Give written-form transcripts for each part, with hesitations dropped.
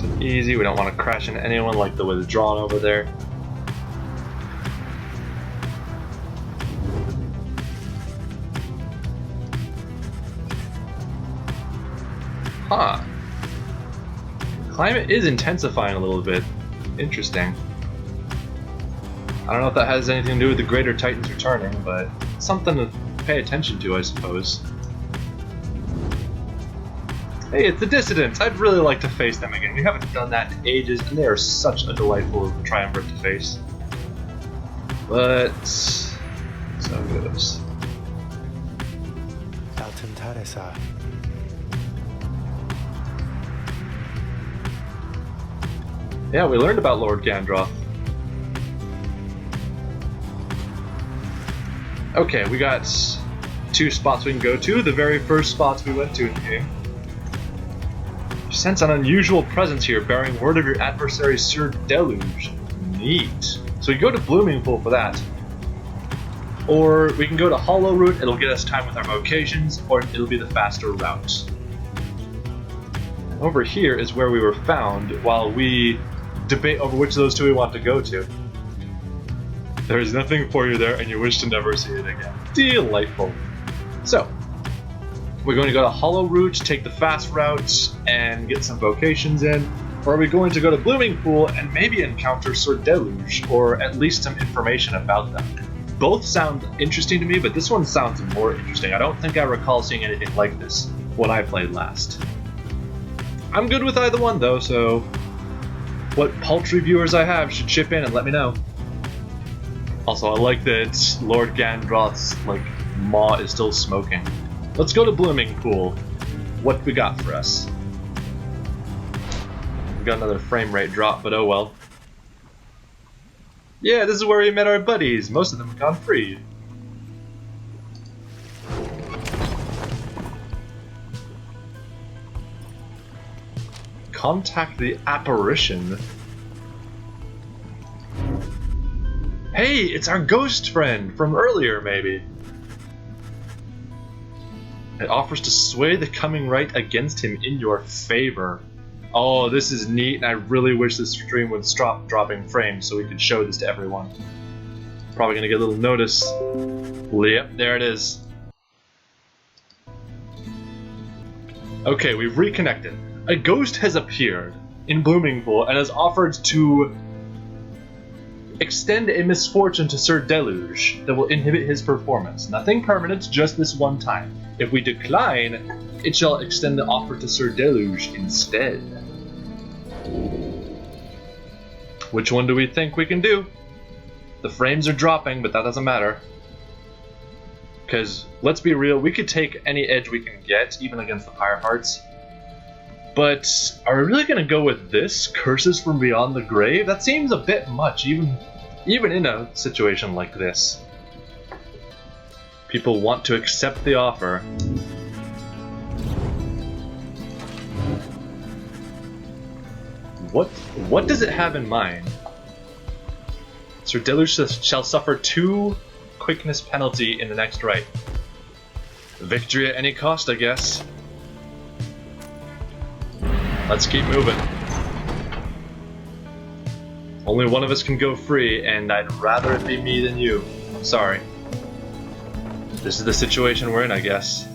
and easy. We don't want to crash into anyone like the withdrawn over there. Huh. Climate is intensifying a little bit. Interesting. I don't know if that has anything to do with the Greater Titans returning, but something to pay attention to, I suppose. Hey, it's the Dissidents! I'd really like to face them again. We haven't done that in ages, and they are such a delightful triumvirate to face. But... so it goes. Yeah, we learned about Lord Gandroth. Okay, we got 2 spots we can go to. The very first spots we went to in the game. You sense an unusual presence here, bearing word of your adversary, Sir Deluge. Neat. So we go to Blooming Pool for that. Or we can go to Hollow Route, it'll get us time with our vocations, or it'll be the faster route. Over here is where we were found while we debate over which of those 2 we want to go to. There is nothing for you there, and you wish to never see it again. Delightful. So, we're going to go to Hollow Route, take the fast route, and get some vocations in. Or are we going to go to Blooming Pool and maybe encounter Sir Deluge, or at least some information about them? Both sound interesting to me, but this one sounds more interesting. I don't think I recall seeing anything like this when I played last. I'm good with either one, though, so what paltry viewers I have should chip in and let me know. Also, I like that Lord Gandroth's, maw is still smoking. Let's go to Blooming Pool. What we got for us? We got another frame rate drop, but oh well. Yeah, this is where we met our buddies. Most of them have gone free. Contact the apparition. Hey, it's our ghost friend from earlier, maybe. It offers to sway the coming right against him in your favor. Oh, this is neat, and I really wish this stream would stop dropping frames so we could show this to everyone. Probably gonna get a little notice. Yep, there it is. Okay, we've reconnected. A ghost has appeared in Blooming Pool and has offered to extend a misfortune to Sir Deluge that will inhibit his performance. Nothing permanent, just this one time. If we decline, it shall extend the offer to Sir Deluge instead. Which one do we think we can do? The frames are dropping, but that doesn't matter. Because, let's be real, we could take any edge we can get, even against the Pyre Hearts. But, are we really going to go with this? Curses from Beyond the Grave? That seems a bit much, even in a situation like this. People want to accept the offer. What does it have in mind? Sir Deluge shall suffer 2 quickness penalty in the next right. Victory at any cost, I guess. Let's keep moving. Only one of us can go free, and I'd rather it be me than you. I'm sorry. This is the situation we're in, I guess.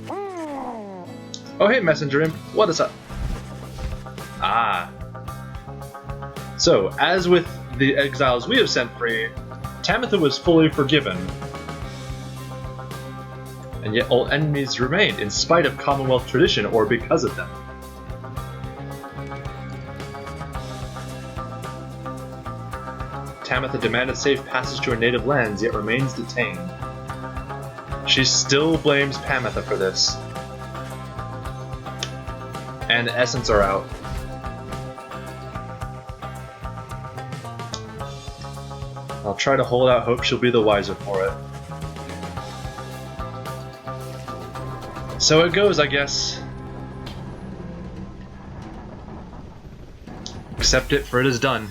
Oh hey, Messenger Imp. What is up? Ah. So, as with the exiles we have sent free, Tamitha was fully forgiven. And yet all enemies remained, in spite of Commonwealth tradition, or because of them. Tamitha demanded safe passage to her native lands, yet remains detained. She still blames Tamitha for this. And the Essence are out. I'll try to hold out hope she'll be the wiser for it. So it goes, I guess. Accept it, for it is done.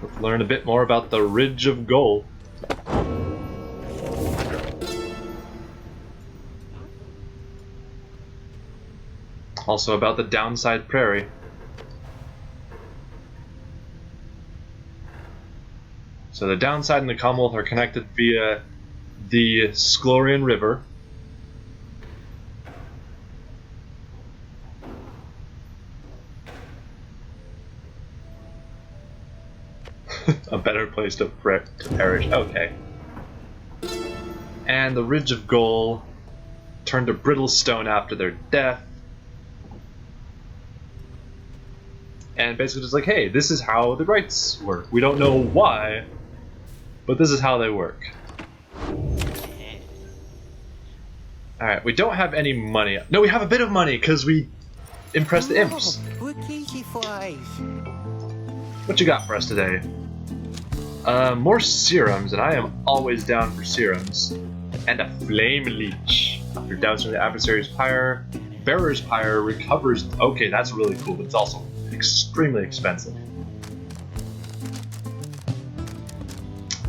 Let's learn a bit more about the Ridge of Gold. Also about the downside prairie. So the downside and the Commonwealth are connected via the Sklorian River. A better place to perish. Okay. And the Ridge of Goal turned to brittle stone after their death. And basically just like, hey, this is how the rites work. We don't know why, but this is how they work. Alright, we don't have any money. No, we have a bit of money because we impressed the imps. What you got for us today? More serums, and I am always down for serums. And a flame leech. After dousing the adversary's pyre, bearer's pyre recovers. Okay, that's really cool, but it's also extremely expensive.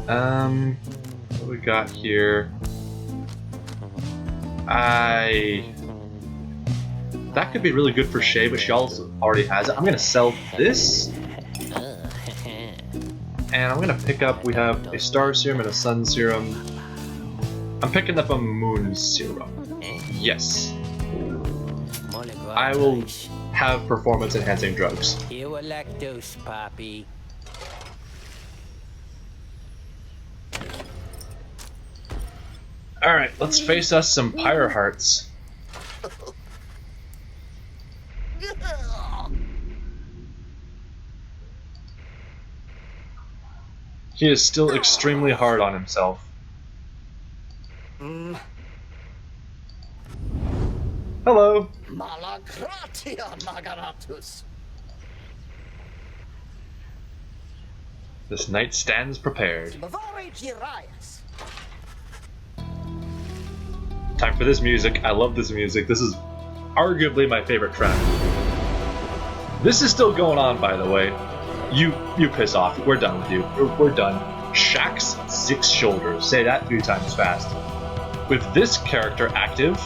What we got here? That could be really good for Shay, but she also already has it. I'm gonna sell this. And I'm gonna pick up, we have a star serum and a sun serum. I'm picking up a moon serum. Yes. I will have performance enhancing drugs. Alright, let's face us some Pyre hearts. He is still extremely hard on himself. Hello. This knight stands prepared. Time for this music. I love this music. This is arguably my favorite track. This is still going on, by the way. You piss off. We're done with you. We're done. Shaxx Six Shoulders. Say that 3 times fast. With this character active,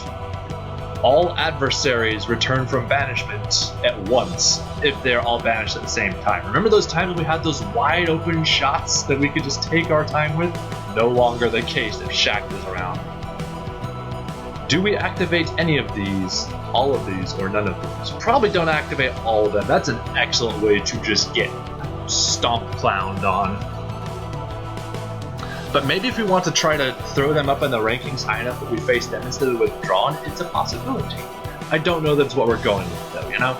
all adversaries return from banishment at once if they're all banished at the same time. Remember those times when we had those wide open shots that we could just take our time with? No longer the case if Shaxx is around. Do we activate any of these, all of these, or none of these? Probably don't activate all of them. That's an excellent way to just get stomp clowned on. But maybe if we want to try to throw them up in the rankings high enough that we face them instead of withdrawn, it's a possibility. I don't know that's what we're going with though, you know?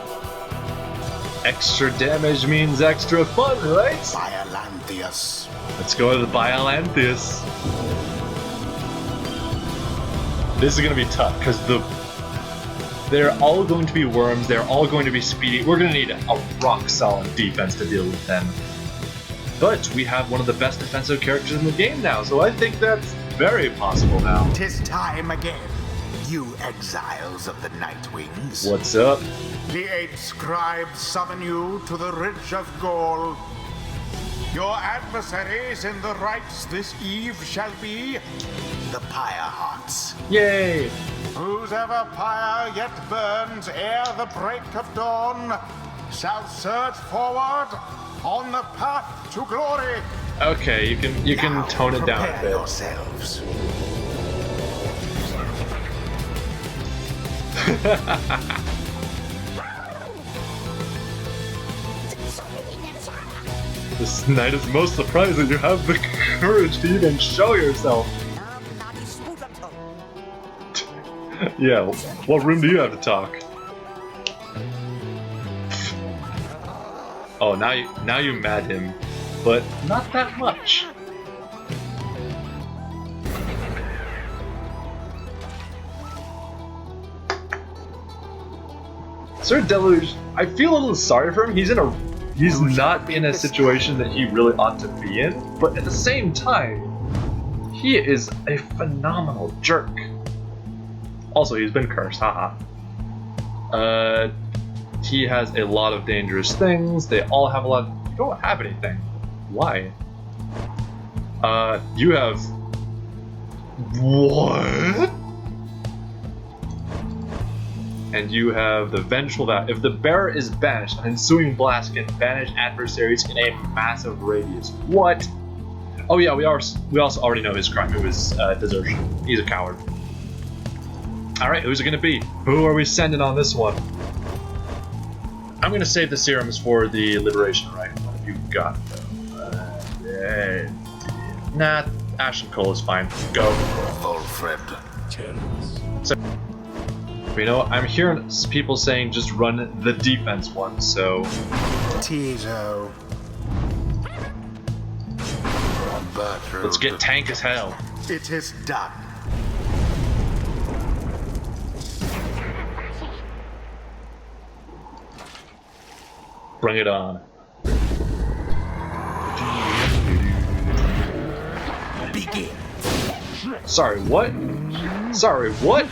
Extra damage means extra fun, right? Biolanthius. Let's go to the Biolanthius. This is going to be tough, because they're all going to be worms, they're all going to be speedy. We're going to need a rock-solid defense to deal with them. But we have one of the best defensive characters in the game now, so I think that's very possible now. 'Tis time again, you exiles of the Nightwings. What's up? The 8 scribes summon you to the Ridge of Goal. Your adversaries in the rites this eve shall be the Pyre Hearts. Yay! Whose ever pyre yet burns ere the break of dawn shall surge forward on the path to glory. Okay, you can tone it down a bit. Yourselves. This knight is most surprised that you have the courage to even show yourself. Yeah, what room do you have to talk? Oh, now you mad him, but not that much. Sir Deluge, I feel a little sorry for him. He's not in a situation that he really ought to be in, but at the same time, he is a phenomenal jerk. Also, he's been cursed, haha. He has a lot of dangerous things. They all have a lot. You don't have anything. Why? You have. What? And you have the Vengeful Vow. If the bearer is banished, an ensuing blast can banish adversaries in a massive radius. What? Oh yeah, we also already know his crime. It was desertion. He's a coward. Alright, who's it gonna be? Who are we sending on this one? I'm gonna save the serums for the liberation rite. What have you got though? Nah, Ash and Cole is fine. Go. Old friend. So, you know, I'm hearing people saying just run the defense one, so... Tizo. Let's get tank as hell. It is done. Bring it on. Begin. Sorry, what? Sorry, what?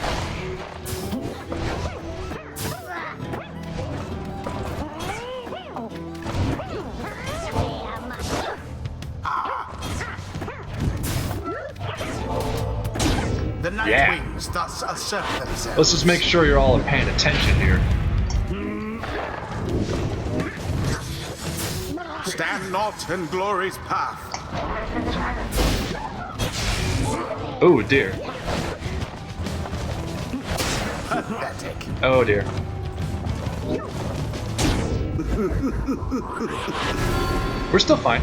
The night wings thus assert themselves. Let's just make sure you're all paying attention here. Stand not in glory's path. Oh dear. Pathetic. Oh dear. We're still fine.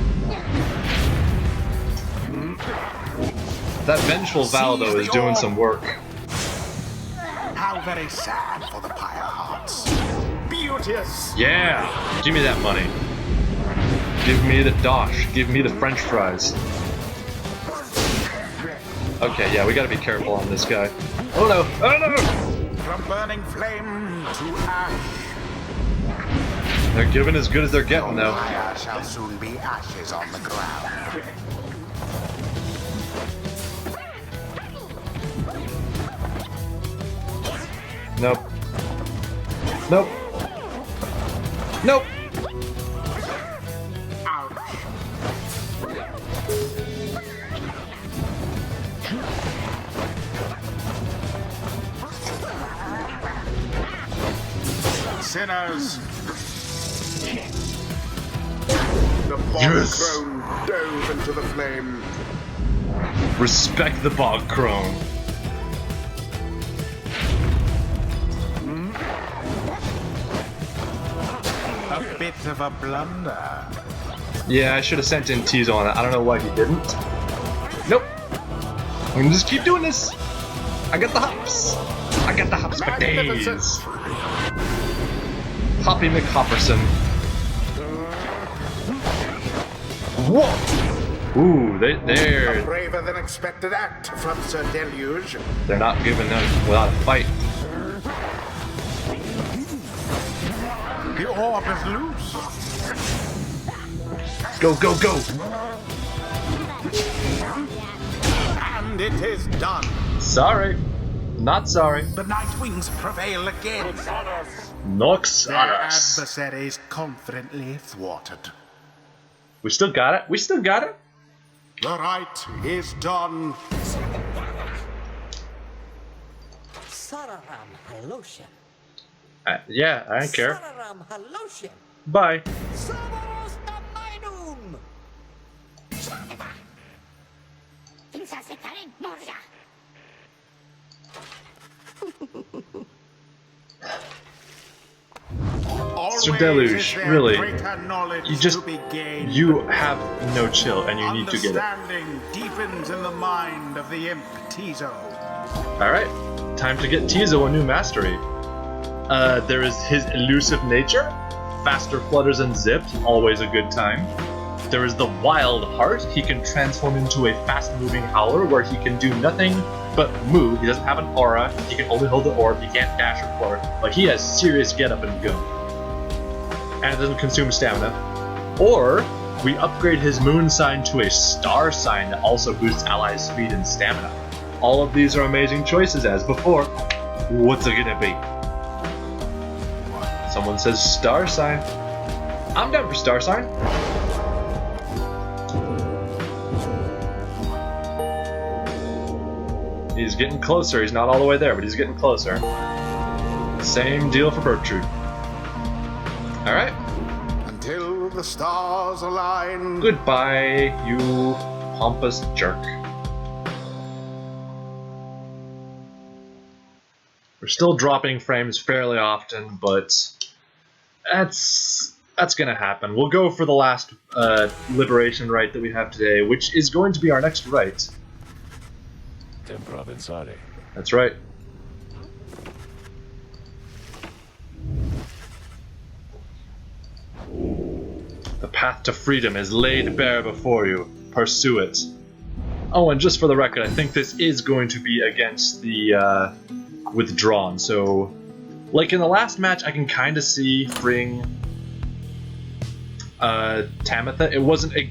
That Vengeful Vow, though, is doing some work. How very sad for the Pyre hearts. Beauteous. Yeah! Give me that money. Give me the dosh. Give me the french fries. Okay, yeah, we gotta be careful on this guy. Oh no! Oh no! From burning flame to ash. They're giving as good as they're getting, though. Pyre shall soon be ashes on the ground. Nope. Nope. Nope. Ouch. Sinners. The bog crone dove into the flame. Respect the bog crone. A bit of a blunder. Yeah, I should have sent in Tizo on that. I don't know why he didn't. Nope. I'm gonna just keep doing this. I got the hops. I got the hops for days. Hoppy McHopperson. Whoa! Ooh, they're A braver than expected act from Sir Deluge. they're not giving them without a fight. The orb is loose. Go, go, go! And it is done. Sorry. Not sorry. The night wings prevail again. Nox Their on us. adversaries confidently thwarted. We still got it. We still got it. The rite is done. Sararam Haloshin. Yeah, I don't care. Sararam Haloshin. Bye. Savaros Daminum. Sir Deluge, really, you have no chill, and you need to get it. Understanding deepens in the mind of the imp Tizo. Alright, time to get Tizo a new mastery. There is his elusive nature, faster flutters and zips, always a good time. There is the wild heart, he can transform into a fast-moving howler where he can do nothing but move. He doesn't have an aura, he can only hold the orb, he can't dash or flirt, but he has serious get up and go. And it doesn't consume stamina. Or, we upgrade his moon sign to a star sign that also boosts allies' speed and stamina. All of these are amazing choices as before. What's it gonna be? Someone says star sign. I'm down for star sign. He's getting closer. He's not all the way there, but he's getting closer. Same deal for Bertrude. Alright. Until the stars align. Goodbye, you pompous jerk. We're still dropping frames fairly often, but that's gonna happen. We'll go for the last liberation rite that we have today, which is going to be our next rite. Tempra pensare. That's right. The path to freedom is laid bare before you. Pursue it. Oh, and just for the record, I think this is going to be against the withdrawn. So, like in the last match, I can kind of see freeing Tamitha. It wasn't a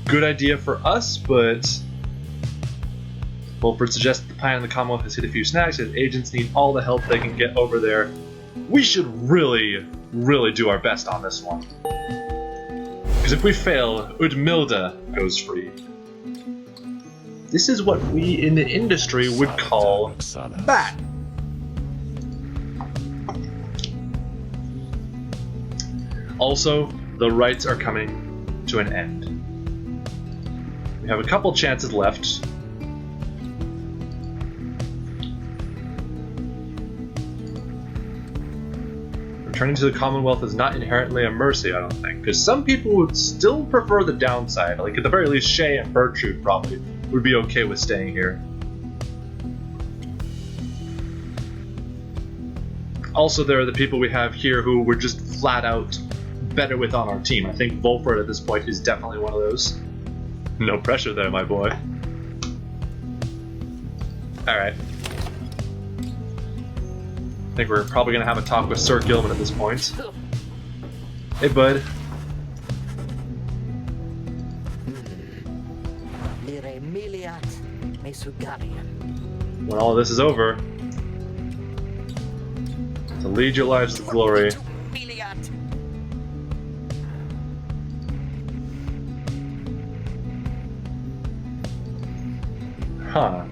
good idea for us, but Wolford suggests the Pyre in the Commonwealth has hit a few snags. His agents need all the help they can get over there. We should really, really do our best on this one. Because if we fail, Udmilda goes free. This is what we in the industry would call bad. Also, the rites are coming to an end. We have a couple chances left. Returning to the Commonwealth is not inherently a mercy, I don't think, because some people would still prefer the downside. Like, at the very least, Shay and Bertrude probably would be okay with staying here. Also, there are the people we have here who we're just flat out better with on our team. I think Volford at this point is definitely one of those. No pressure there, my boy. Alright. I think we're probably going to have a talk with Sir Gilman at this point. Hey, bud. When all of this is over, to lead your lives to glory. Huh.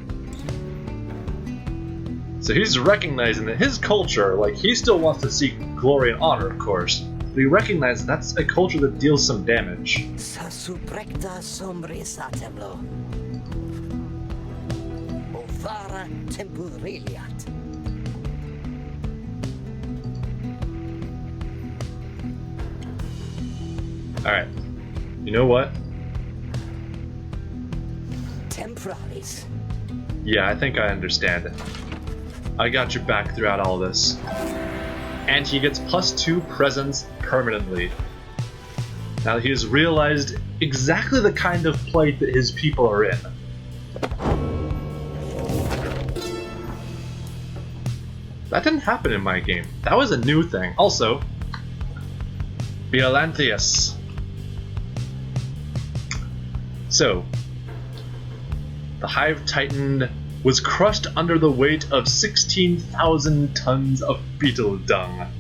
So he's recognizing that his culture, like, he still wants to seek glory and honor, of course, but he recognizes that's a culture that deals some damage. Alright. You know what? Temporalis. Yeah, I think I understand it. I got your back throughout all this. And he gets +2 presence permanently. Now that he has realized exactly the kind of plight that his people are in. That didn't happen in my game. That was a new thing. Also, Violanthius. So, the Hive Titan was crushed under the weight of 16,000 tons of beetle dung.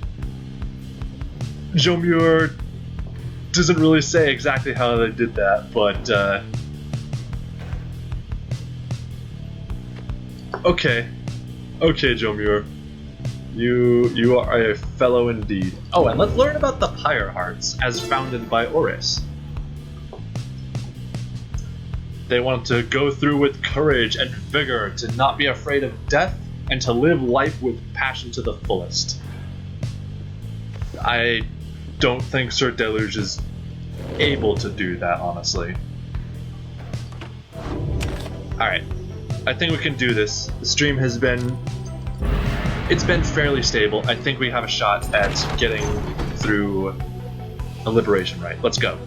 Jomur doesn't really say exactly how they did that, but okay, Jomur, you are a fellow indeed. Oh, and let's learn about the Pyre Hearts as founded by Oris. They want to go through with courage and vigor, to not be afraid of death, and to live life with passion to the fullest. I don't think Sir Deluge is able to do that, honestly. Alright, I think we can do this. The stream has been... it's been fairly stable. I think we have a shot at getting through a liberation rite. Let's go.